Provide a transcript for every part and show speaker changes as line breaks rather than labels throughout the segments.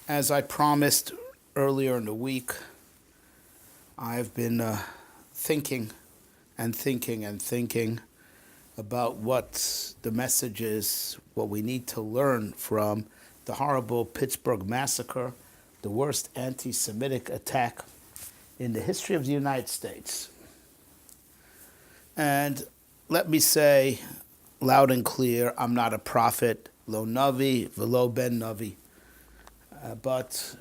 As I promised earlier in the week, I've been thinking and thinking and thinking about what the message is, what we need to learn from the horrible Pittsburgh Massacre, the worst anti Semitic attack in the history of the United States. And let me say loud and clear, I'm not a prophet, lo navi, velo ben navi. But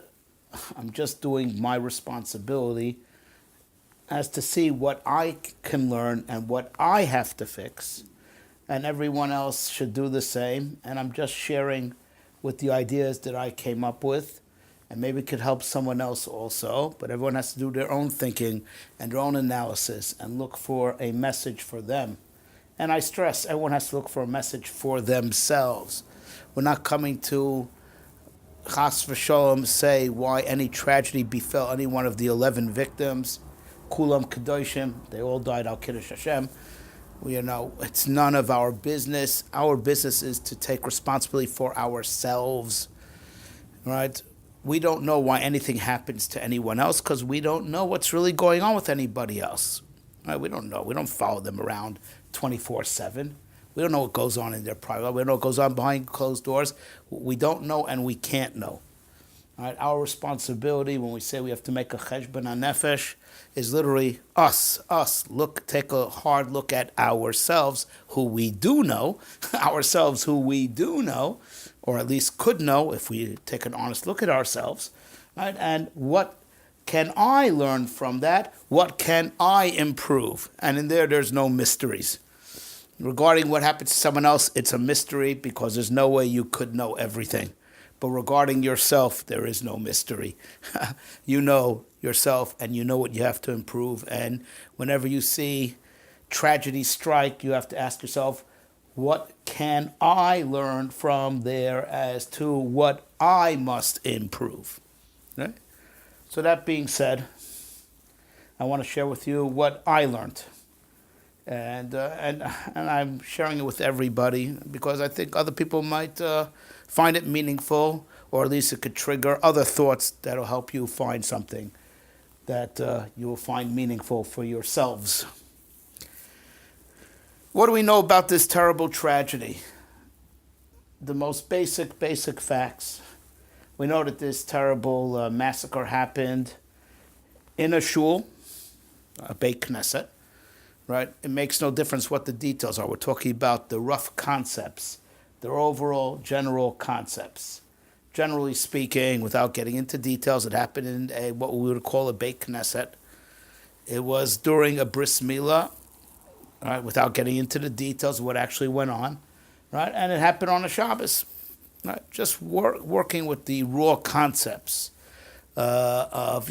I'm just doing my responsibility as to see what I can learn and what I have to fix. And everyone else should do the same. And I'm just sharing with the ideas that I came up with. And maybe it could help someone else also. But everyone has to do their own thinking and their own analysis and look for a message for them. And I stress, everyone has to look for a message for themselves. We're not coming to Chas v'sholom say why any tragedy befell any one of the 11 victims. Kulam Kedoshim, they all died al Kiddush Hashem. It's none of our business. Our business is to take responsibility for ourselves, right? We don't know why anything happens to anyone else because we don't know what's really going on with anybody else. Right? We don't know. We don't follow them around 24/7. We don't know what goes on in their private life. We don't know what goes on behind closed doors. We don't know and we can't know. All right? Our responsibility when we say we have to make a cheshbon hanefesh is literally us. Take a hard look at ourselves, who we do know, or at least could know if we take an honest look at ourselves. Right? And what can I learn from that? What can I improve? And in there's no mysteries. Regarding what happened to someone else, it's a mystery because there's no way you could know everything. But regarding yourself, there is no mystery. You know yourself and you know what you have to improve. And whenever you see tragedy strike, you have to ask yourself, what can I learn from there as to what I must improve? Right? So that being said, I want to share with you what I learned. And I'm sharing it with everybody because I think other people might find it meaningful, or at least it could trigger other thoughts that will help you find something that you will find meaningful for yourselves. What do we know about this terrible tragedy? The most basic facts. We know that this terrible massacre happened in a shul, a Beit Knesset. Right? It makes no difference what the details are. We're talking about the rough concepts, the overall general concepts. Generally speaking, without getting into details, it happened in what we would call a Beit Knesset. It was during a bris milah, right? Without getting into the details of what actually went on, right? And it happened on a Shabbos, right? Just working with the raw concepts of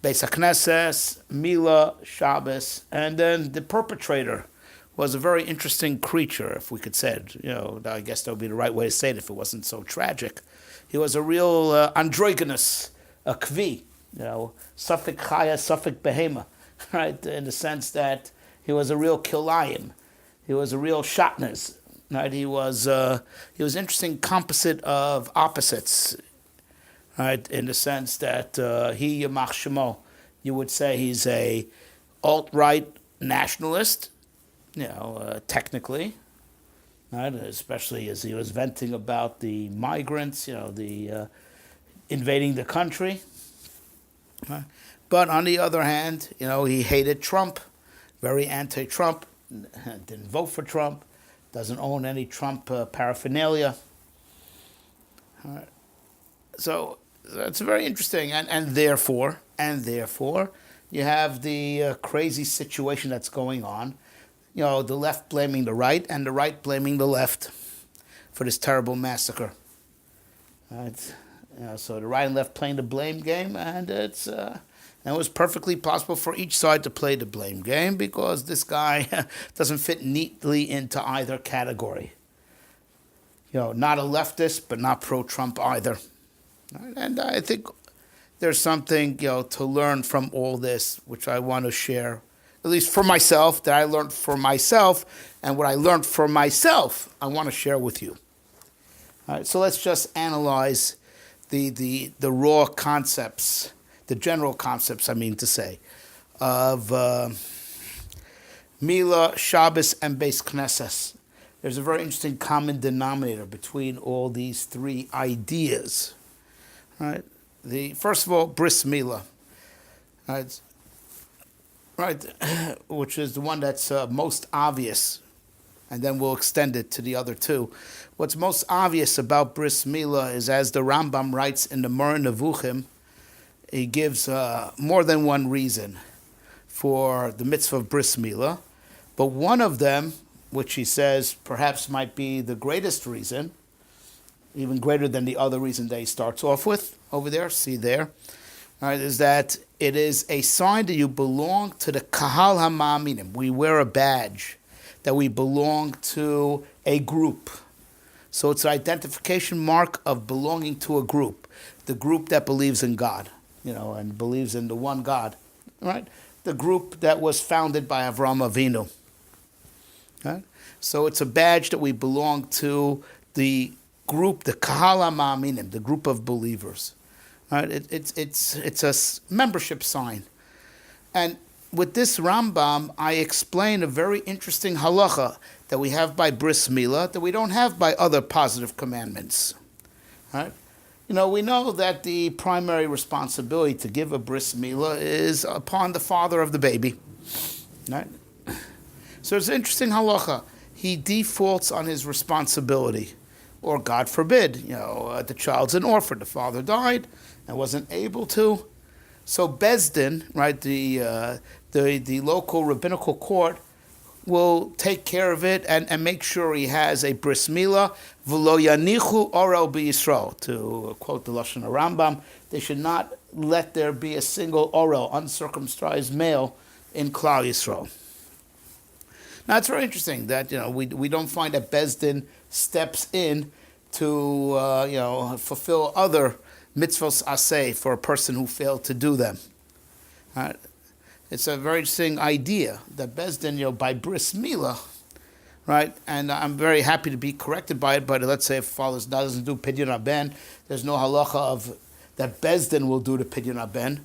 Beis HaKnesses, Mila, Shabbos, and then the perpetrator was a very interesting creature, if we could say it. I guess that would be the right way to say it if it wasn't so tragic. He was a real androgynous, a kvi, Suffolk Chaya, Suffolk Behema, right? In the sense that he was a real kilayim. He was a real shatnez, right? He was an interesting composite of opposites. Right, in the sense that he Yamach Shemo, you would say he's a alt-right nationalist, technically, right? Especially as he was venting about the migrants, the invading the country. Right? But on the other hand, he hated Trump, very anti-Trump, didn't vote for Trump, doesn't own any Trump paraphernalia. All right. So that's very interesting, and therefore, you have the crazy situation that's going on. The left blaming the right, and the right blaming the left for this terrible massacre. Right? So the right and left playing the blame game, and it was perfectly possible for each side to play the blame game because this guy doesn't fit neatly into either category. Not a leftist, but not pro-Trump either. And I think there's something, to learn from all this, which I want to share, at least for myself, that I learned for myself, and what I learned for myself, I want to share with you. All right, so let's just analyze the raw concepts, the general concepts, I mean to say, of Mila, Shabbos, and Beis Knesses. There's a very interesting common denominator between all these three ideas. Right? First of all, Bris Mila, right? Which is the one that's most obvious, and then we'll extend it to the other two. What's most obvious about Bris Mila is, as the Rambam writes in the Moreh Nevuchim, he gives more than one reason for the mitzvah of Bris Mila, but one of them, which he says perhaps might be the greatest reason, even greater than the other reason that he starts off with over there, see there, right, is that it is a sign that you belong to the Kahal HaMa'aminim. We wear a badge that we belong to a group. So it's an identification mark of belonging to a group, the group that believes in God, and believes in the one God, right? The group that was founded by Avraham Avinu. Right? So it's a badge that we belong to the group, the Kahal HaMa'aminim, the group of believers. Right? It's a membership sign. And with this Rambam, I explain a very interesting halacha that we have by Bris Mila that we don't have by other positive commandments. Right? We know that the primary responsibility to give a Bris Mila is upon the father of the baby. Right? So it's an interesting halacha. He defaults on his responsibility. Or God forbid, the child's an orphan, the father died and wasn't able to. So Bezdin, right, the local rabbinical court, will take care of it and make sure he has a bris milah, v'lo yanichu orel b'Yisrael. To quote the Lashon Rambam, they should not let there be a single orel, uncircumcised male, in Klal Yisrael. Now it's very interesting that we don't find that Bezdin steps in to fulfill other mitzvos aseh for a person who failed to do them. Right? It's a very interesting idea that Bezdin, by bris milah, right? And I'm very happy to be corrected by it. But let's say if a father doesn't do pidyon haben, there's no halacha of that Bezdin will do the pidyon haben.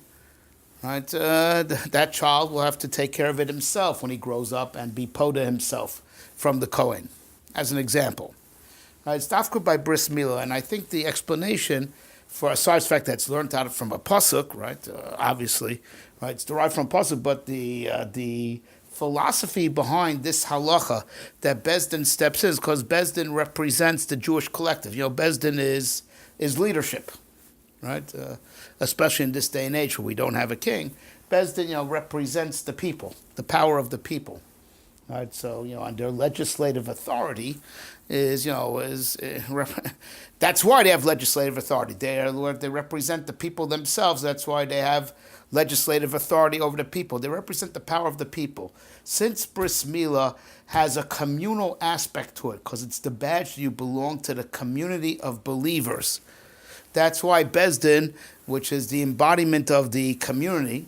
Right? That child will have to take care of it himself when he grows up and be poda himself from the Kohen, as an example. Right? It's dafka by bris milah, and I think the explanation, for aside the fact that it's learned out from a pasuk, right? Obviously, right? It's derived from a pasuk, but the philosophy behind this halacha that Bezdin steps in is because Bezdin represents the Jewish collective. Bezdin is leadership. Right, especially in this day and age where we don't have a king, Bezdin, represents the people, the power of the people. Right, so and their legislative authority is that's why they have legislative authority. They represent the people themselves. That's why they have legislative authority over the people. They represent the power of the people. Since bris milah has a communal aspect to it, because it's the badge that you belong to the community of believers. That's why Bezdin, which is the embodiment of the community,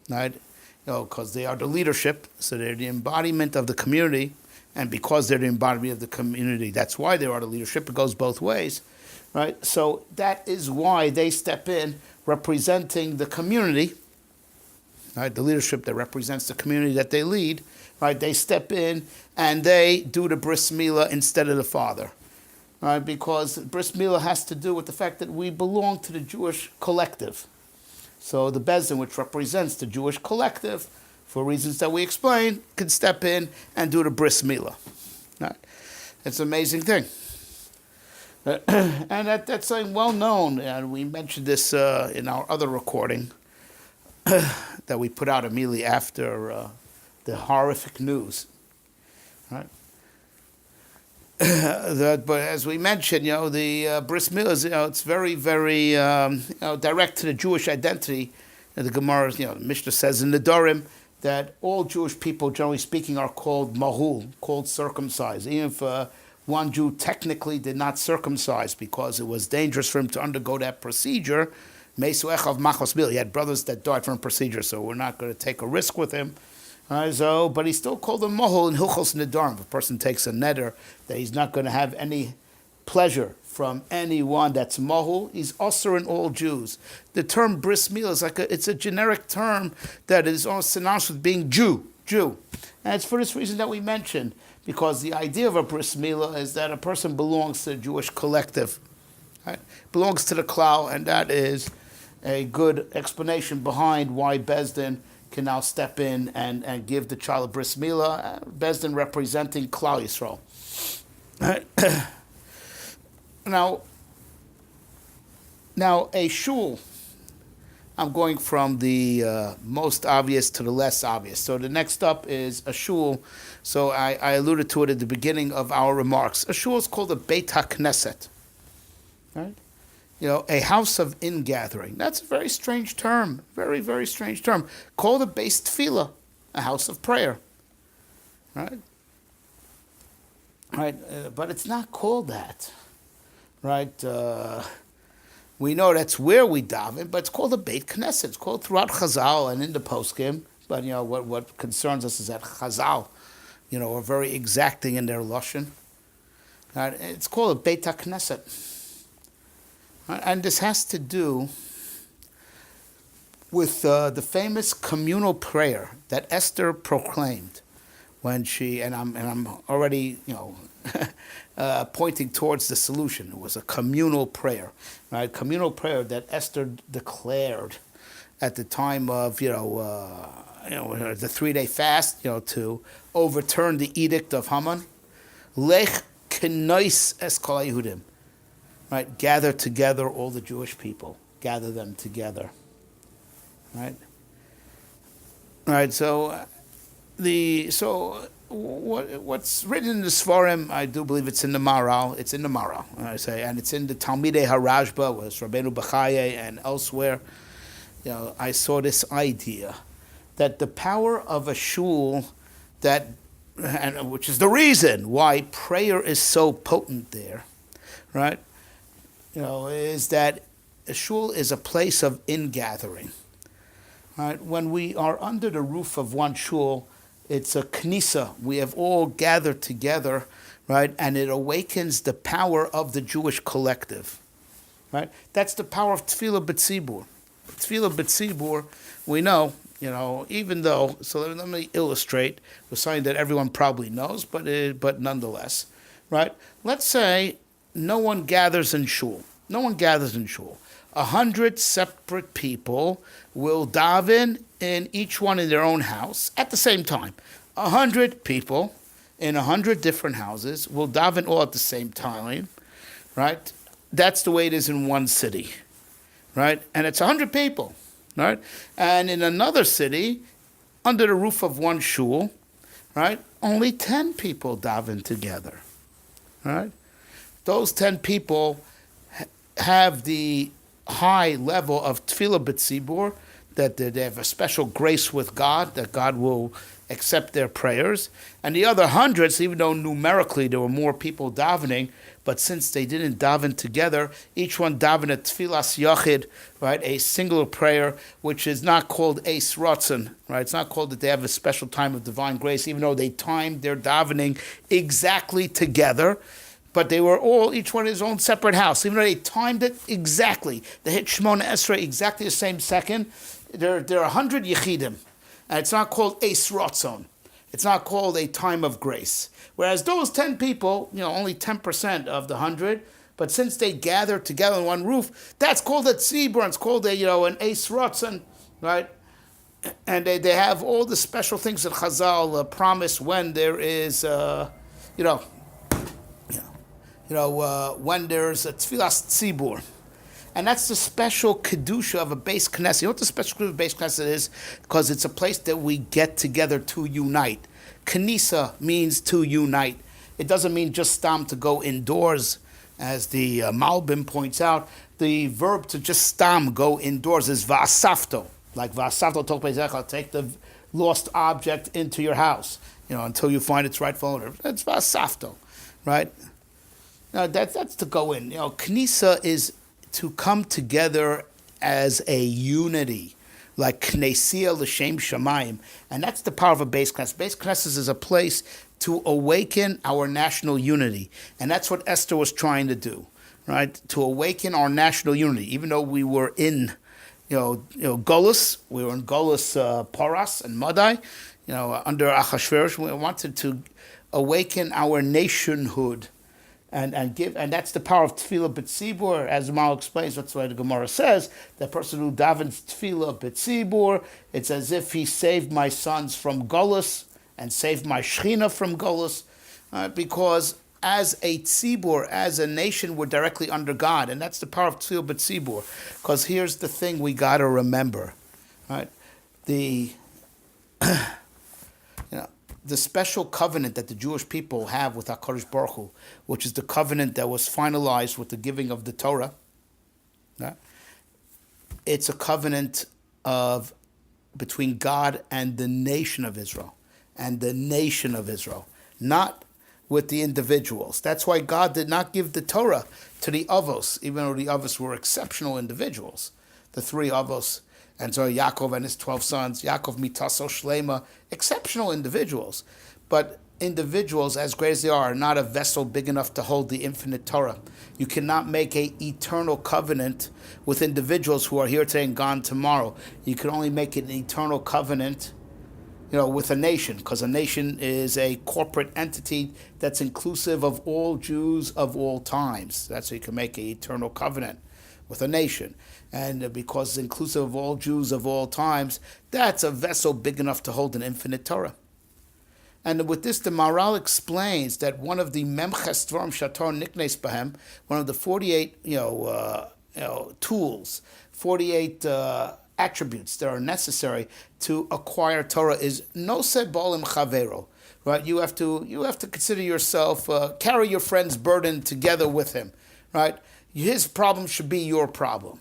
right? Because they are the leadership, so they're the embodiment of the community, and because they're the embodiment of the community, that's why they are the leadership. It goes both ways, right? So that is why they step in, representing the community, right? The leadership that represents the community that they lead, right? They step in and they do the bris milah instead of the father. Right, because bris milah has to do with the fact that we belong to the Jewish collective. So the Bezdin, which represents the Jewish collective, for reasons that we explain, can step in and do the bris milah. Right? It's an amazing thing. And that's something well known, and we mentioned this in our other recording that we put out immediately after the horrific news. Right? But as we mentioned, the bris milah is, it's very, very direct to the Jewish identity. The Gemara, the Mishnah says in the Dorim that all Jewish people, generally speaking, are called mahul, called circumcised. Even if one Jew technically did not circumcise because it was dangerous for him to undergo that procedure, Meisu Echav Machos Bil. He had brothers that died from a procedure, so we're not going to take a risk with him. But he's still called a mohol in Hilchos Nedarim. If a person takes a neder, that he's not going to have any pleasure from anyone that's mohul. He's usher in all Jews. The term bris milah is it's a generic term that is almost synonymous with being Jew. And it's for this reason that we mentioned, because the idea of a bris milah is that a person belongs to the Jewish collective, right? Belongs to the klal, and that is a good explanation behind why Bezdin can now step in and give the child a bris milah. Bezdin representing Klal Yisrael. Now a shul, I'm going from the most obvious to the less obvious. So the next up is a shul. So I alluded to it at the beginning of our remarks. A shul is called a Beit HaKnesset, right? A house of ingathering. That's a very strange term. Very, very strange term. Called a Beis Tefillah, a house of prayer, right? Right, but it's not called that, right? We know that's where we daven, but it's called a Beit Knesset. It's called throughout Chazal and in the poskim. But what concerns us is that Chazal, are very exacting in their lashon. Right? It's called a Beit HaKnesset, right? And this has to do with the famous communal prayer that Esther proclaimed when she, and I'm already pointing towards the solution. It was a communal prayer, right? Communal prayer that Esther declared at the time of the 3-day fast, to overturn the edict of Haman. Lech kenois es kol Yehudim, right? Gather together all the Jewish people. Gather them together, right? Right. So what's written in the Svarim, I do believe it's in the Maral. It's in the Maral, I say, and it's in the Talmidei Harashba, with Rabbeinu Bechaye and elsewhere. I saw this idea that the power of a shul, which is the reason why prayer is so potent there, right? Is that a shul is a place of ingathering. Right? When we are under the roof of one shul, it's a knisa. We have all gathered together, right? And it awakens the power of the Jewish collective, right? That's the power of Tefillah B'tzibur. Tefillah B'tzibur, we know, even though, so let me illustrate with something that everyone probably knows, but nonetheless, right? Let's say no one gathers in shul. 100 separate people will daven in each one in their own house at the same time. 100 people in 100 different houses will daven all at the same time, right? That's the way it is in one city, right? And it's 100 people, right? And in another city, under the roof of one shul, right, only 10 people daven together, right? Those 10 people have the high level of tefillah b'tzibur, that they have a special grace with God, that God will accept their prayers. And the other hundreds, even though numerically there were more people davening, but since they didn't daven together, each one davened a tefillas yachid, right, a singular prayer, which is not called eis ratzon, right? It's not called that they have a special time of divine grace, even though they timed their davening exactly together. But they were all, each one in his own separate house. Even though they timed it exactly, they hit Shemona Esrei exactly the same second. There are 100 Yechidim. And it's not called Eis Ratzon. It's not called a time of grace. Whereas those 10 people, only 10% of the 100, but since they gathered together on one roof, that's called a tzibur, it's called an Eis Ratzon, right? And they have all the special things that Chazal promise when there is, when there's a tefillas tzibur. And that's the special kedusha of a Beis Knesset. You know what the special kedusha of a Beis Knesset is? Because it's a place that we get together to unite. Knisa means to unite. It doesn't mean just stam to go indoors, as the Malbim points out. The verb to just stam go indoors is va'asafto. Like va'asafto tokpeizecha, take the lost object into your house, until you find its rightful owner. That's va'asafto, right? Now that's to go in. Knisa is to come together as a unity, like Knessia l'shem shamayim, and that's the power of a Beis Knesset. Beis Knesset is a place to awaken our national unity, and that's what Esther was trying to do. right, to awaken our national unity. Even though we were in, Golus, we were in Golus Paras and Madai, under Achashverosh. We wanted to awaken our nationhood. And that's the power of Tefillah B'tzibur, as the Mal explains. That's why the Gemara says the person who davens Tefillah B'tzibur, it's as if he saved my sons from Golus and saved my Shechina from Golus, because as a tzibur, as a nation, we're directly under God, and that's the power of Tefillah B'tzibur. Because here's the thing we got to remember, right? The special covenant that the Jewish people have with HaKadosh Baruch Hu, which is the covenant that was finalized with the giving of the Torah, it's a covenant of between God and the nation of Israel, not with the individuals. That's why God did not give the Torah to the Avos, even though the Avos were exceptional individuals, the three Avos. And so Yaakov and his 12 sons, Yaakov, Mitaso, Shlema, exceptional individuals. But individuals, as great as they are not a vessel big enough to hold the infinite Torah. You cannot make an eternal covenant with individuals who are here today and gone tomorrow. You can only make an eternal covenant, with a nation, because a nation is a corporate entity that's inclusive of all Jews of all times. That's how you can make an eternal covenant with a nation. And because it's inclusive of all Jews of all times, that's a vessel big enough to hold an infinite Torah. And with this, the Maharal explains that one of the Memches Dvarim Shator Niknes Bahem, one of the 48 tools, 48 attributes that are necessary to acquire Torah is Noseh Ba'olim Chavero. Right? You have to consider yourself, carry your friend's burden together with him. Right? His problem should be your problem.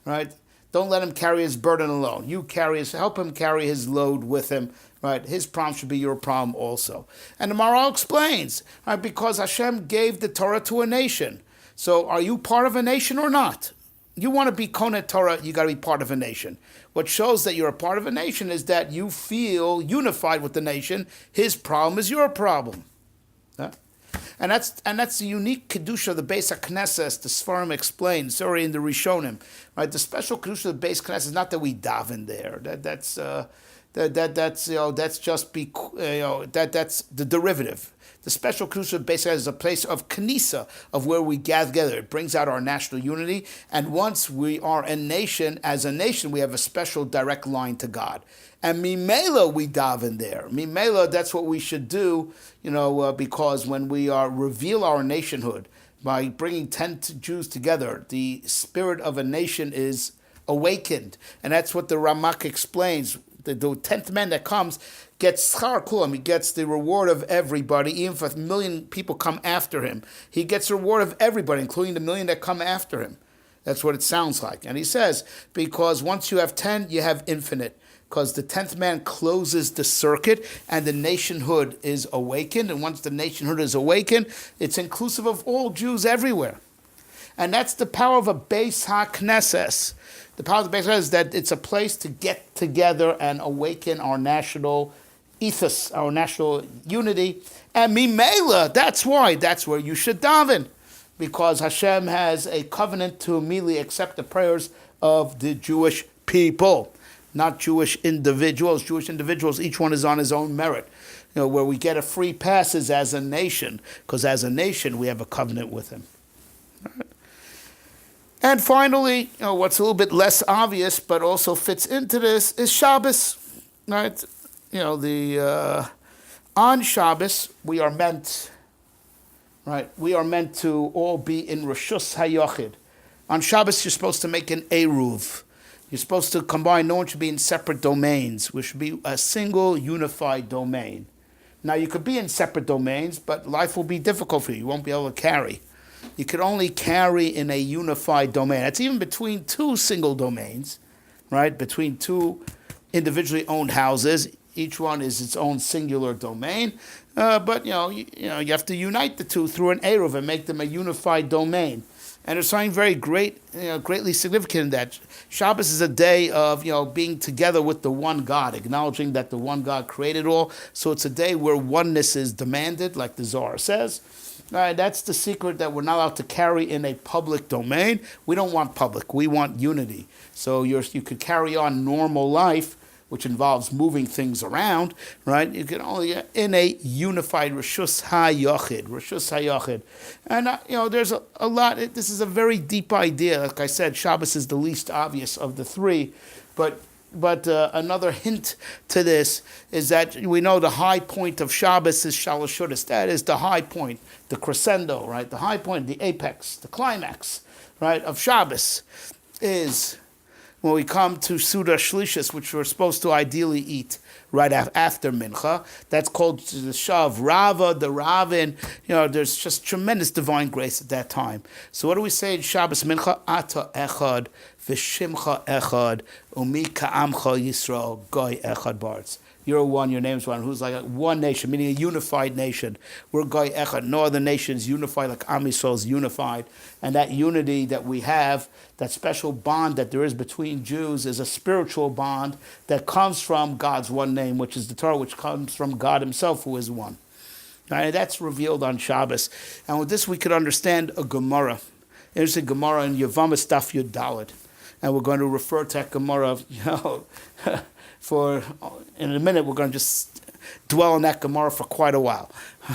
Right? Don't let him carry his burden alone. Help him carry his load with him. Right? His problem should be your problem also. And the Maharal explains, right, because Hashem gave the Torah to a nation. So are you part of a nation or not? You want to be Konet Torah, you got to be part of a nation. What shows that you're a part of a nation is that you feel unified with the nation. His problem is your problem. Huh? And that's the unique kedusha of the Beis HaKnesses. The Sfarim explains, sorry, in the Rishonim, right? The special kedusha of the Beis HaKnesses is not that we daven there. That's the derivative. The special kedusha basically is a place of kanisa, of where we gather together. It brings out our national unity, and once we are a nation, as a nation, we have a special direct line to God. And mimela, we daven there. Mimela, that's what we should do, because when we reveal our nationhood by bringing 10 Jews together, the spirit of a nation is awakened, and that's what the Ramak explains. The 10th man that comes gets schar kulam. He gets the reward of everybody, even if 1 million people come after him. He gets the reward of everybody, including the 1 million that come after him. That's what it sounds like. And he says, because once you have 10, you have infinite. Because the 10th man closes the circuit and the nationhood is awakened. And once the nationhood is awakened, it's inclusive of all Jews everywhere. And that's the power of a Beis HaKnesses. The power of the Beis HaKnesses is that it's a place to get together and awaken our national ethos, our national unity. And Mimela, that's where you should daven. Because Hashem has a covenant to immediately accept the prayers of the Jewish people, not Jewish individuals. Jewish individuals, each one is on his own merit. Where we get a free pass is as a nation, because as a nation we have a covenant with him. All right. And finally, what's a little bit less obvious but also fits into this is Shabbos, right? On Shabbos we are meant, right? We are meant to all be in Rishus HaYochid. On Shabbos you're supposed to make an Eruv. You're supposed to combine. No one should be in separate domains. We should be a single unified domain. Now you could be in separate domains, but life will be difficult for you. You won't be able to carry. You could only carry in a unified domain. That's even between two single domains, right? Between two individually owned houses, each one is its own singular domain. But you have to unite the two through an eruv and make them a unified domain. And there's something very greatly significant in that. Shabbos is a day of being together with the one God, acknowledging that the one God created all. So it's a day where oneness is demanded, like the Zohar says. All right, that's the secret that we're not allowed to carry in a public domain. We don't want public. We want unity. So you could carry on normal life, which involves moving things around, right? You can only in a unified Rishus HaYachid. And, there's a lot. This is a very deep idea. Like I said, Shabbos is the least obvious of the three. But another hint to this is that we know the high point of Shabbos is Shalosh Shudas. That is the high point, the crescendo, right? The high point, the apex, the climax, right, of Shabbos is when we come to Suda Shlishis, which we're supposed to ideally eat right after Mincha. That's called the Shav Rava, the Ravin. There's just tremendous divine grace at that time. So what do we say in Shabbos Mincha? Ata Echad, V'Shimcha Echad, Umi Ka'amcha Yisrael, Goy Echad Bartz. You're one, your name's one, who's like one nation, meaning a unified nation. We're Goy Echad. No other nation's unified like Am Yisrael is unified. And that unity that we have, that special bond that there is between Jews, is a spiritual bond that comes from God's one name, which is the Torah, which comes from God himself, who is one. Right? That's revealed on Shabbos. And with this, we could understand a Gemara. There's a Gemara in Yevamos Daf Yud Daled. And we're going to refer to that Gemara, in a minute, we're going to just dwell on that Gemara for quite a while.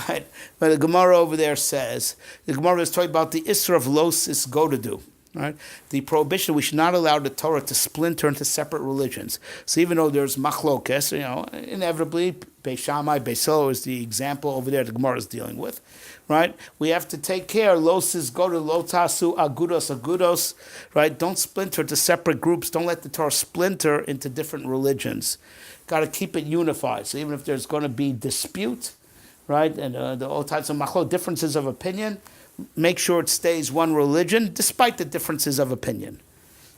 Right? But the Gemara over there says, the Gemara is talking about the Isra of Losis Godedu. Right? The prohibition, we should not allow the Torah to splinter into separate religions. So even though there's machlokes, inevitably, Beis Shammai, Beis Hillel is the example over there the Gemara is dealing with. Right? We have to take care, Losis Godedu, Lotasu, Agudos, right? Don't splinter to separate groups. Don't let the Torah splinter into different religions. Got to keep it unified. So even if there's going to be dispute, right, and all types of machlok, differences of opinion, make sure it stays one religion, despite the differences of opinion.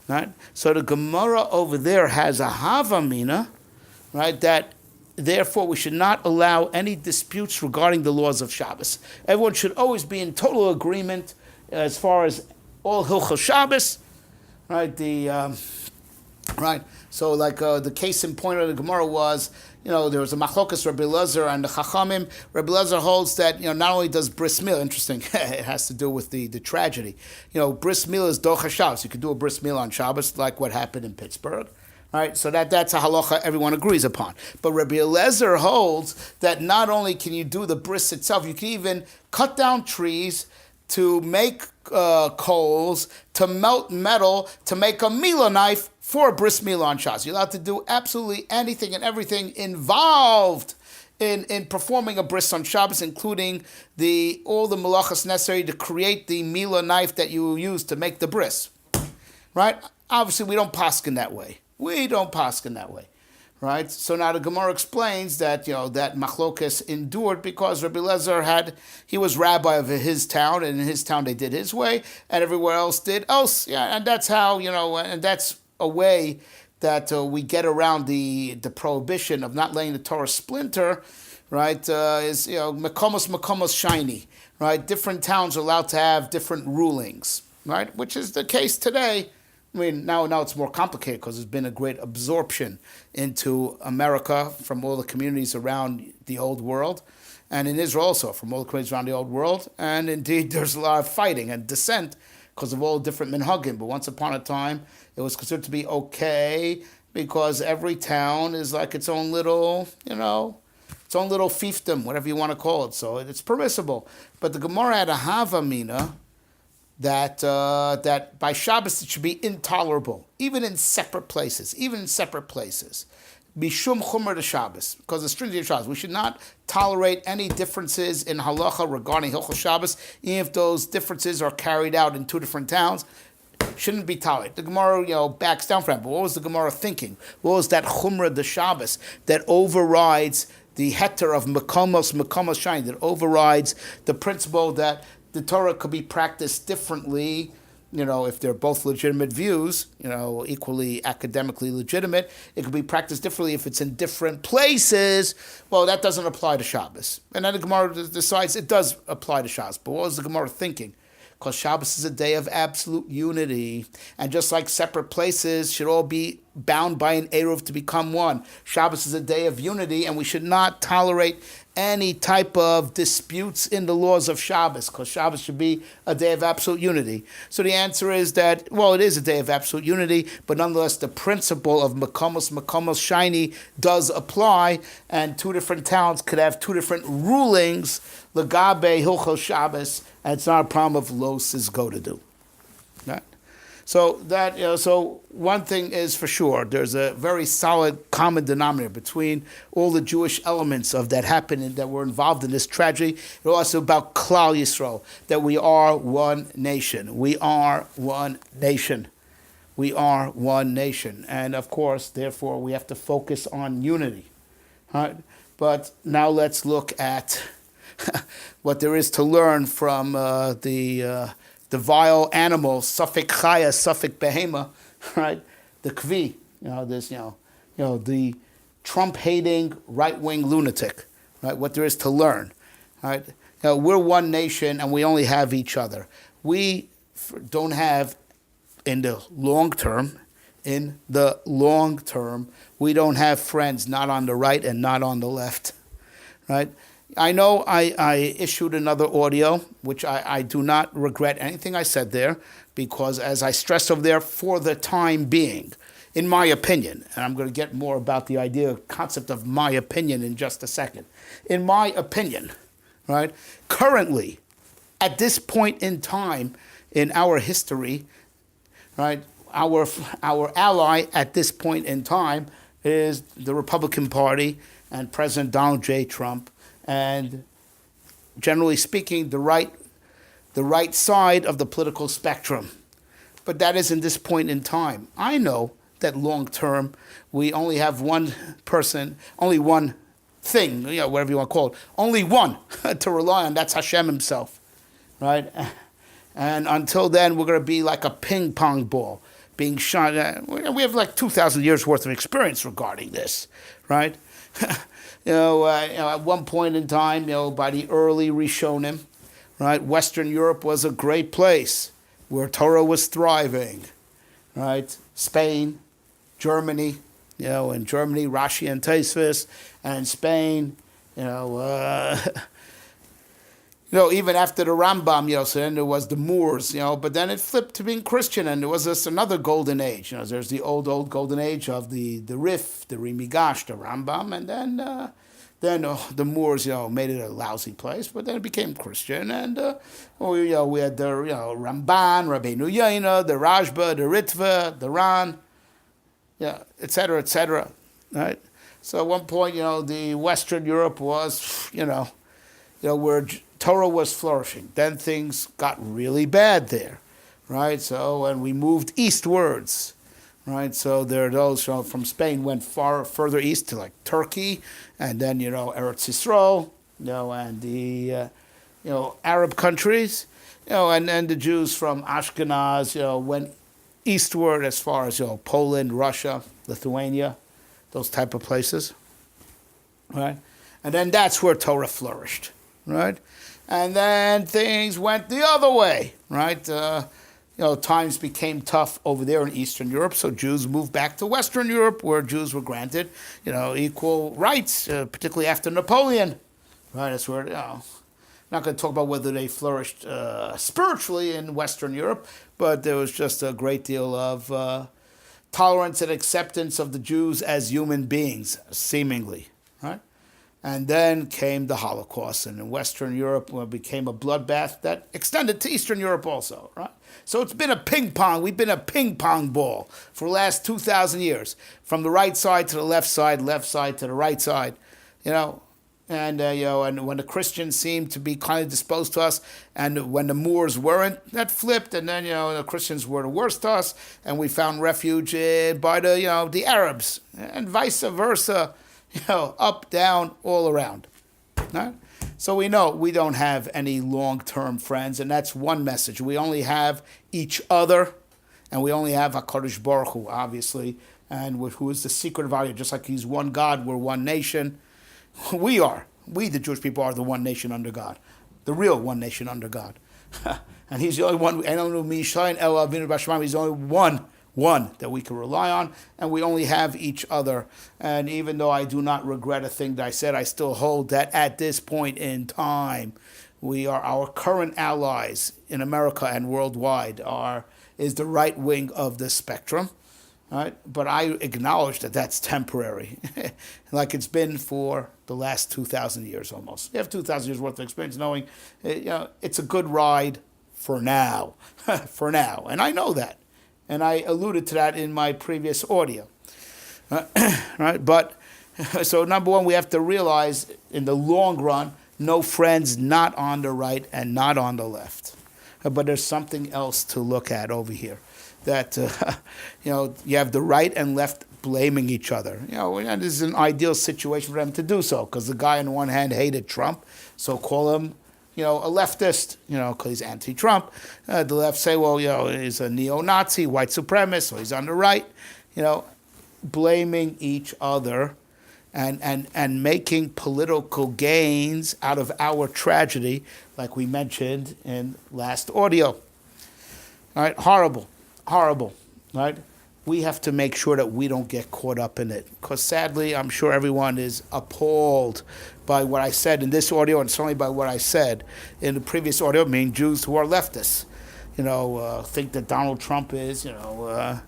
Right? So the Gemara over there has a Havamina, right, that therefore we should not allow any disputes regarding the laws of Shabbos. Everyone should always be in total agreement as far as all Hilchos Shabbos, right? Right. So like the case in point of the Gemara was, there was a machlokas Rabbi Elazar and the Chachamim. Rabbi Elazar holds that, not only does bris milah, interesting, it has to do with the tragedy. Bris milah is docha Shabbos. You could do a bris milah on Shabbos, like what happened in Pittsburgh. Right, so that's a halacha everyone agrees upon. But Rabbi Elazar holds that not only can you do the bris itself, you can even cut down trees to make coals, to melt metal, to make a milah knife for a bris milah on Shabbos. You're allowed to do absolutely anything and everything involved in performing a bris on Shabbos, including all the malachas necessary to create the milah knife that you use to make the bris. Right? Obviously, we don't paskin that way. Right? So now the Gemara explains that, that machlokes endured because Rabbi Elazar he was rabbi of his town, and in his town they did his way, and everywhere else did else. Yeah, and that's how, and that's a way that we get around the prohibition of not letting the Torah splinter, right, is, makomos shiny, right? Different towns are allowed to have different rulings, right? Which is the case today. I mean, now it's more complicated because there's been a great absorption into America from all the communities around the old world, and in Israel also from all the communities around the old world. And indeed, there's a lot of fighting and dissent because of all different minhagim. But once upon a time, it was considered to be okay because every town is like its own little, its own little fiefdom, whatever you want to call it. So it's permissible. But the Gemara had a havamina that by Shabbos it should be intolerable, even in separate places. Bishum Chumar to Shabbos, because the stringency of Shabbos. We should not tolerate any differences in halacha regarding Hilchos Shabbos, even if those differences are carried out in two different towns. Shouldn't be tolerated. The Gemara, backs down from that. But what was the Gemara thinking? What was that Chumra de Shabbos that overrides the heter of Mekomos Shine, that overrides the principle that the Torah could be practiced differently, if they're both legitimate views, equally academically legitimate. It could be practiced differently if it's in different places. Well, that doesn't apply to Shabbos. And then the Gemara decides it does apply to Shabbos. But what was the Gemara thinking? Because Shabbos is a day of absolute unity. And just like separate places should all be bound by an Eruv to become one, Shabbos is a day of unity, and we should not tolerate any type of disputes in the laws of Shabbos, because Shabbos should be a day of absolute unity. So the answer is that, well, it is a day of absolute unity, but nonetheless the principle of Makamos Shiny does apply, and two different towns could have two different rulings, Lagabe Hilchos Shabbos, and it's not a problem of Los is go to do. Right? So that so one thing is for sure, there's a very solid common denominator between all the Jewish elements of that happened and that were involved in this tragedy. It's also about Klal Yisrael, that we are one nation. We are one nation. We are one nation, and of course, therefore, we have to focus on unity. Right? But now let's look at what there is to learn from the vile animal, Suffolk Chaya, Suffolk Behema, right? The Kvi, the Trump-hating right-wing lunatic, right? What there is to learn, right? We're one nation and we only have each other. We don't have, in the long term, we don't have friends, not on the right and not on the left, right? I know I issued another audio, which I do not regret anything I said there, because as I stressed over there, for the time being, in my opinion, and I'm going to get more about the concept of my opinion in just a second. In my opinion, right, currently, at this point in time in our history, right, our ally at this point in time is the Republican Party and President Donald J. Trump, and generally speaking, the right side of the political spectrum. But that is in this point in time. I know that long term, we only have one person, only one thing, whatever you want to call it, only one to rely on. That's Hashem himself, right? And until then, we're going to be like a ping pong ball being shot. We have like 2,000 years worth of experience regarding this, right? At one point in time, by the early Rishonim, right, Western Europe was a great place where Torah was thriving, right? Spain, Germany, in Germany, Rashi and Tosfos, and Spain, even after the Rambam, so then there was the Moors, but then it flipped to being Christian, and there was this another golden age. There's the old golden age of the Rif, the Rimigash, the Rambam, and then the Moors, made it a lousy place, but then it became Christian, and we had the Ramban, Rabbeinu Yonah, the Rashba, the Ritva, the Ran, et cetera, right? So at one point, the Western Europe was, where Torah was flourishing. Then things got really bad there, right? So, and we moved eastwards, right? So there are those from Spain went further east to like Turkey, and then, Eretz Yisrael, and the, Arab countries, and then the Jews from Ashkenaz, went eastward as far as, Poland, Russia, Lithuania, those type of places, right? And then that's where Torah flourished, right? And then things went the other way, right? Times became tough over there in Eastern Europe, so Jews moved back to Western Europe, where Jews were granted, equal rights, particularly after Napoleon, right? That's where, I'm not going to talk about whether they flourished spiritually in Western Europe, but there was just a great deal of tolerance and acceptance of the Jews as human beings, seemingly, right? And then came the Holocaust, and in Western Europe became a bloodbath that extended to Eastern Europe also, right? So it's been a ping pong. We've been a ping pong ball for the last 2,000 years, from the right side to the left side to the right side, and when the Christians seemed to be kind of disposed to us, and when the Moors weren't, that flipped, and then the Christians were the worst to us, and we found refuge by the Arabs, and vice versa. Up, down, all around. Right? So we know we don't have any long-term friends, and that's one message. We only have each other, and we only have HaKadosh Baruch Hu, obviously, and who is the secret of our, just like he's one God, we're one nation. We, the Jewish people, are the one nation under God, the real one nation under God. And he's the only one, he's the only one that we can rely on, and we only have each other. And even though I do not regret a thing that I said, I still hold that at this point in time, we are our current allies in America and worldwide is the right wing of the spectrum. Right? But I acknowledge that that's temporary, like it's been for the last 2,000 years almost. You have 2,000 years worth of experience knowing it's a good ride for now, for now. And I know that. And I alluded to that in my previous audio. Right? But so number one, we have to realize in the long run, no friends not on the right and not on the left. But there's something else to look at over here. That you have the right and left blaming each other. And this is an ideal situation for them to do so, because the guy on one hand hated Trump, so call him, a leftist, because he's anti-Trump. The left say, well, he's a neo-Nazi, white supremacist, so he's on the right. Blaming each other and making political gains out of our tragedy, like we mentioned in last audio. All right, horrible, right? We have to make sure that we don't get caught up in it. Because sadly, I'm sure everyone is appalled by what I said in this audio, and certainly by what I said in the previous audio, meaning Jews who are leftists. Think that Donald Trump is, the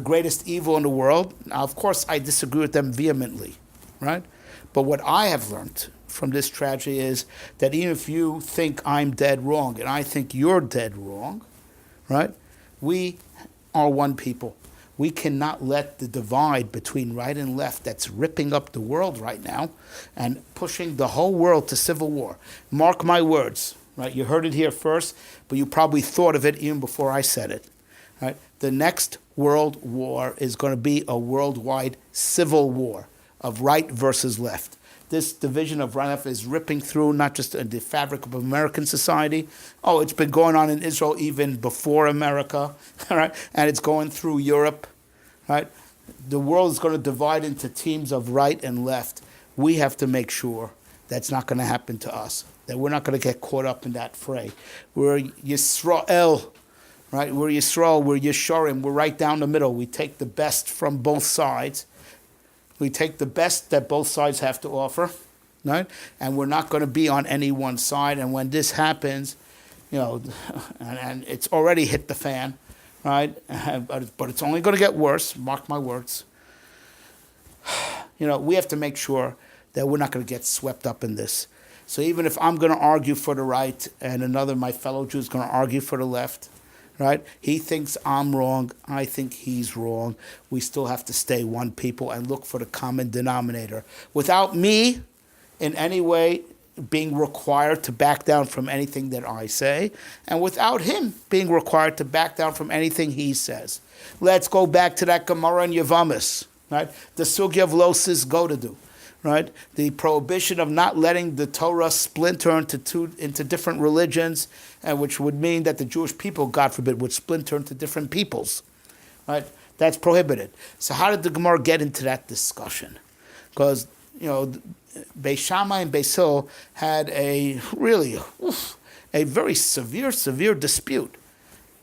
greatest evil in the world. Now, of course, I disagree with them vehemently, right? But what I have learned from this tragedy is that even if you think I'm dead wrong, and I think you're dead wrong, right? We are one people. We cannot let the divide between right and left that's ripping up the world right now and pushing the whole world to civil war. Mark my words, right? You heard it here first, but you probably thought of it even before I said it, right? The next world war is going to be a worldwide civil war of right versus left. This division of right and left is ripping through not just the fabric of American society. Oh, it's been going on in Israel even before America, right? And it's going through Europe, right? The world is going to divide into teams of right and left. We have to make sure that's not going to happen to us, that we're not going to get caught up in that fray. We're Yisrael, right? We're Yisrael, we're Yesharim, we're right down the middle. We take the best from both sides. We take the best that both sides have to offer, right? And we're not going to be on any one side. And when this happens, and it's already hit the fan, right? But it's only going to get worse. Mark my words. We have to make sure that we're not going to get swept up in this. So even if I'm going to argue for the right and another, my fellow Jew, is going to argue for the left, right? He thinks I'm wrong. I think he's wrong. We still have to stay one people and look for the common denominator. Without me in any way being required to back down from anything that I say, and without him being required to back down from anything he says. Let's go back to that Gemara in Yavamis, right? The sugya of losis godadu, right? The prohibition of not letting the Torah splinter into different religions, which would mean that the Jewish people, God forbid, would splinter into different peoples, right? That's prohibited. So how did the Gemara get into that discussion? Because, Beis Shammai and Beis Hillel had a very severe dispute.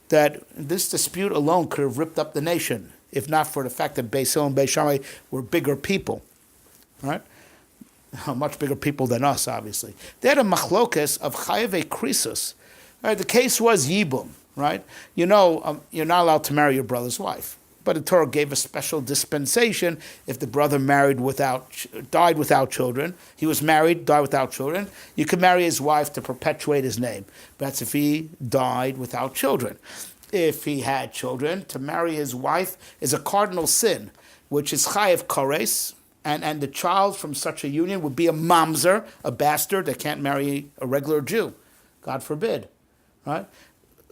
That this dispute alone could have ripped up the nation, if not for the fact that Beis Hillel and Beis Shammai were bigger people, right? Much bigger people than us, obviously. They had a machlokes of chayave krisus. Right? The case was yibum, right? You're not allowed to marry your brother's wife. But the Torah gave a special dispensation if the brother died without children. He was married, died without children. You could marry his wife to perpetuate his name. That's if he died without children. If he had children, to marry his wife is a cardinal sin, which is chayev kares, and the child from such a union would be a mamzer, a bastard that can't marry a regular Jew. God forbid. Right?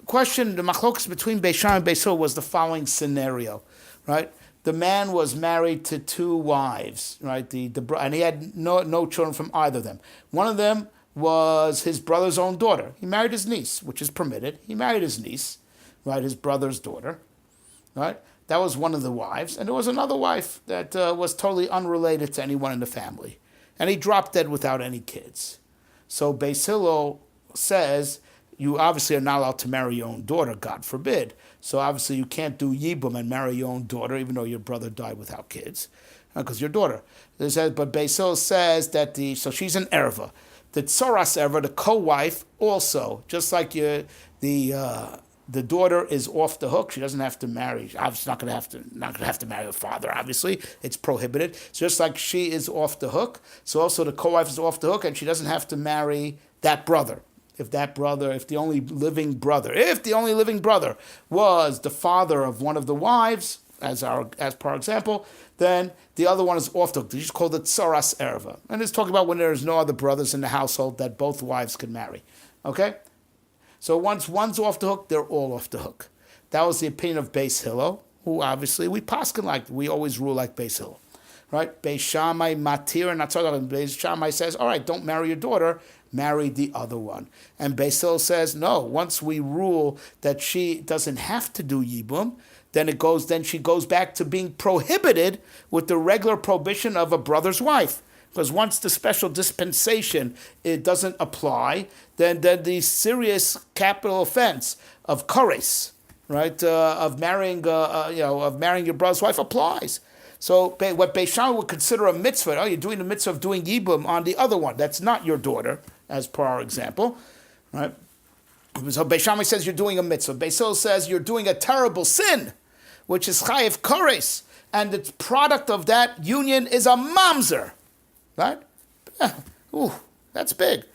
Question, the machlokas between Beis Shammai and Beis Hillel was the following scenario, right? The man was married to two wives, right? And he had no children from either of them. One of them was his brother's own daughter. He married his niece, which is permitted. He married his niece, right? His brother's daughter, right? That was one of the wives. And there was another wife that was totally unrelated to anyone in the family. And he dropped dead without any kids. So Beis Hillel says, you obviously are not allowed to marry your own daughter, God forbid. So obviously you can't do yibum and marry your own daughter, even though your brother died without kids, because your daughter. But Beis Hillel says that so she's an erva. The tzoras erva, the co-wife, also, just like the daughter is off the hook. She doesn't have to marry. Obviously, not going to have to marry her father. Obviously, it's prohibited. So just like she is off the hook, so also the co-wife is off the hook, and she doesn't have to marry that brother. If the only living brother was the father of one of the wives, as per example, then the other one is off the hook. They just call it tzoras erva, and it's talking about when there's no other brothers in the household that both wives can marry. Okay. So once one's off the hook, they're all off the hook. That was the opinion of Beis Hillel, who obviously we paskin like, we always rule like Beis Hillel, right? Beis Shammai matir, and that's what Beis Shammai says, all right, don't marry your daughter, marry the other one. And Beis Hillel says, no, once we rule that she doesn't have to do yibum, then she goes back to being prohibited with the regular prohibition of a brother's wife. Because once the special dispensation it doesn't apply, then the serious capital offense of kares, right, of marrying your brother's wife applies. So what Beis Shammai would consider a mitzvah, you're doing the mitzvah of doing yibum on the other one. That's not your daughter, as per our example, right? So Beis Shammai says you're doing a mitzvah. Beis Hillel says you're doing a terrible sin, which is chayiv kares, and the product of that union is a mamzer. Right? Ooh, that's big.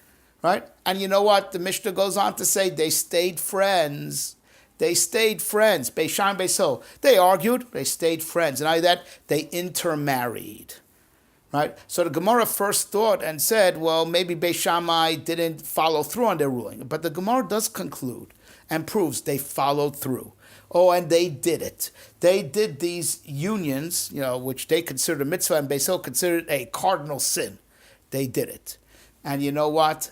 Right? And you know what? The Mishnah goes on to say they stayed friends. Beis Shammai, Beis Hillel. They argued, they stayed friends. And out of that, they intermarried. Right? So the Gemara first thought and said, well, maybe Beis Shammai didn't follow through on their ruling. But the Gemara does conclude and proves they followed through. Oh, and they did it. They did these unions, which they considered a mitzvah, and Beis Hillel considered a cardinal sin. They did it. And you know what?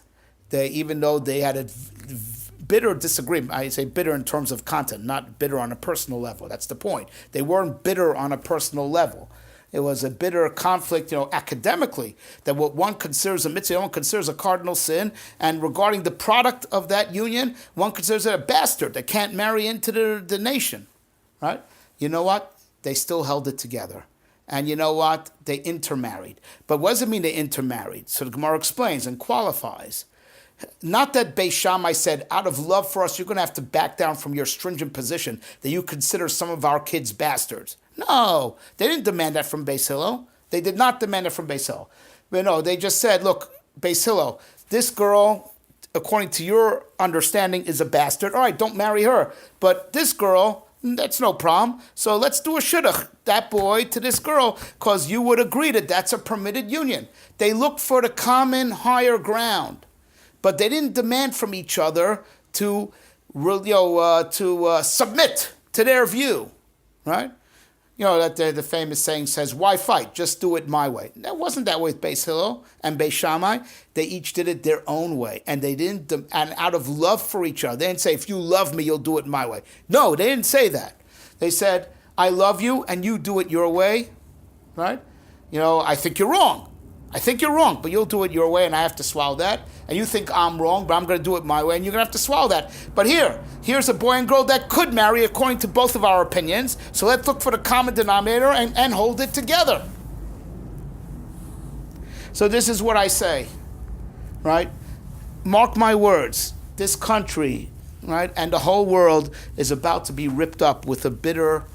Even though they had a bitter disagreement, I say bitter in terms of content, not bitter on a personal level. That's the point. They weren't bitter on a personal level. It was a bitter conflict, academically, that what one considers a mitzvah, one considers a cardinal sin, and regarding the product of that union, one considers it a bastard that can't marry into the nation, right? You know what? They still held it together. And you know what? They intermarried. But what does it mean they intermarried? So the Gemara explains and qualifies. Not that Beis Shammai said, out of love for us, you're going to have to back down from your stringent position that you consider some of our kids bastards. No, they didn't demand that from Beis Hillel. They did not demand it from Beis Hillel. But no, they just said, look, Beis Hillel, this girl, according to your understanding, is a bastard. All right, don't marry her. But this girl, that's no problem. So let's do a shidduch, that boy to this girl, because you would agree that that's a permitted union. They looked for the common higher ground. But they didn't demand from each other to submit to their view, right? That the famous saying says, why fight? Just do it my way. That wasn't that way with Beis Hillel and Beis Shammai. They each did it their own way. And they didn't, and out of love for each other, they didn't say, if you love me, you'll do it my way. No, they didn't say that. They said, I love you and you do it your way, right? I think you're wrong. But you'll do it your way and I have to swallow that. And you think I'm wrong, but I'm going to do it my way and you're going to have to swallow that. But here's a boy and girl that could marry according to both of our opinions. So let's look for the common denominator and hold it together. So this is what I say, right? Mark my words. This country, right, and the whole world is about to be ripped up with the bitter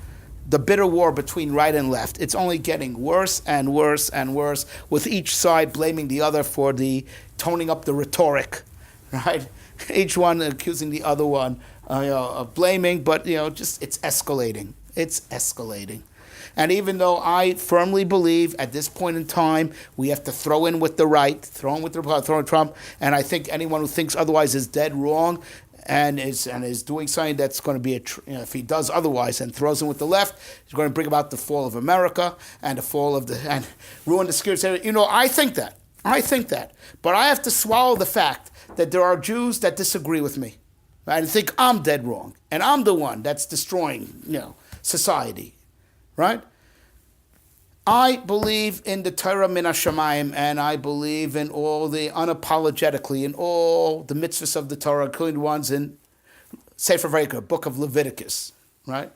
war between right and left. It's only getting worse and worse and worse, with each side blaming the other for toning up the rhetoric, right? Each one accusing the other one of blaming, but it's escalating. It's escalating. And even though I firmly believe at this point in time we have to throw in with the right, throw in Trump, and I think anyone who thinks otherwise is dead wrong, and is doing something that's going to be if he does otherwise and throws in with the left, he's going to bring about the fall of America and the fall of and ruin the security. I think that, but I have to swallow the fact that there are Jews that disagree with me, right, and think I'm dead wrong and I'm the one that's destroying society, right? I believe in the Torah min hashamayim, and I believe in all the unapologetically in all the mitzvahs of the Torah, including the ones in Sefer Vayikra, Book of Leviticus, right?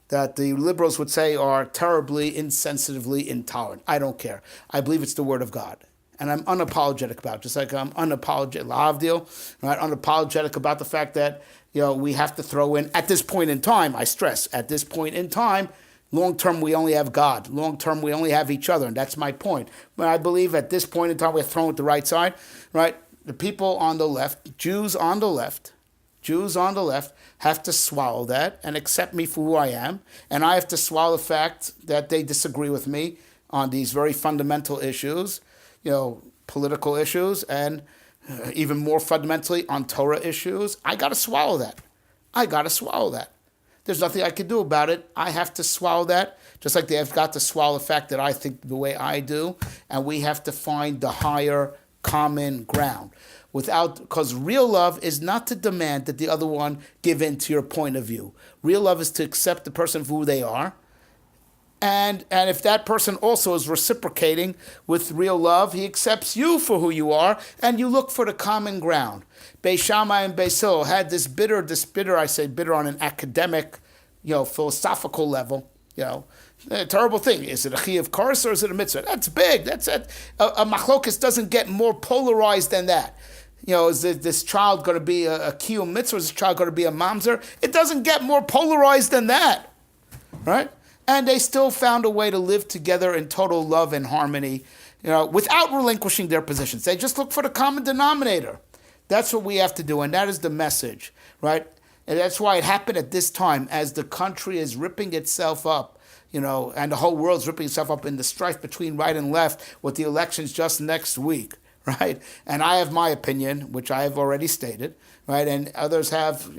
That the liberals would say are terribly, insensitively intolerant. I don't care. I believe it's the Word of God. And I'm unapologetic about it, just like I'm unapologetic, Lahavdil, right? Unapologetic about the fact that, we have to throw in, at this point in time, I stress, at this point in time, long term we only have God. Long term we only have each other, and that's my point. But I believe at this point in time we're throwing it the right side, right? The people on the left, Jews on the left, have to swallow that and accept me for who I am. And I have to swallow the fact that they disagree with me on these very fundamental issues, political issues, and even more fundamentally on Torah issues. I got to swallow that. There's nothing I can do about it. I have to swallow that, just like they have got to swallow the fact that I think the way I do, and we have to find the higher common ground. Because real love is not to demand that the other one give in to your point of view. Real love is to accept the person for who they are. And if that person also is reciprocating with real love, he accepts you for who you are, and you look for the common ground. Beis Shammai and Beis Hillel had this bitter, I say bitter on an academic, philosophical level, a terrible thing. Is it a chiyuv kars or is it a mitzvah? That's big. That's it. A machlokas doesn't get more polarized than that. Is this child going to be a kiyum mitzvah? Is this child going to be a mamzer? It doesn't get more polarized than that, right? And they still found a way to live together in total love and harmony, without relinquishing their positions. They just look for the common denominator. That's what we have to do, and that is the message, right? And that's why it happened at this time, as the country is ripping itself up, and the whole world's ripping itself up in the strife between right and left with the elections just next week, right? And I have my opinion, which I have already stated, right? And others have,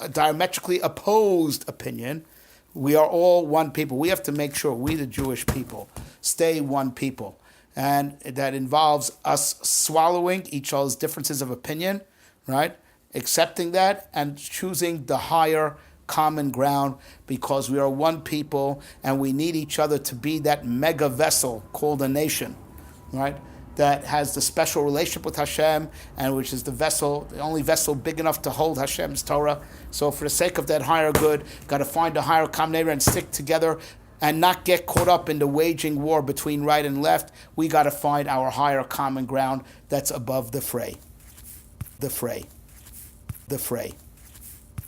a diametrically opposed opinion. We are all one people. We have to make sure we, the Jewish people, stay one people. And that involves us swallowing each other's differences of opinion, right? Accepting that and choosing the higher common ground, because we are one people and we need each other to be that mega vessel called a nation, right? That has the special relationship with Hashem, and which is the only vessel big enough to hold Hashem's Torah. So for the sake of that higher good, got to find a higher common neighbor and stick together and not get caught up in the waging war between right and left. We got to find our higher common ground that's above the fray. The fray. The fray.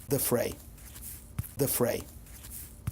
The fray. The fray.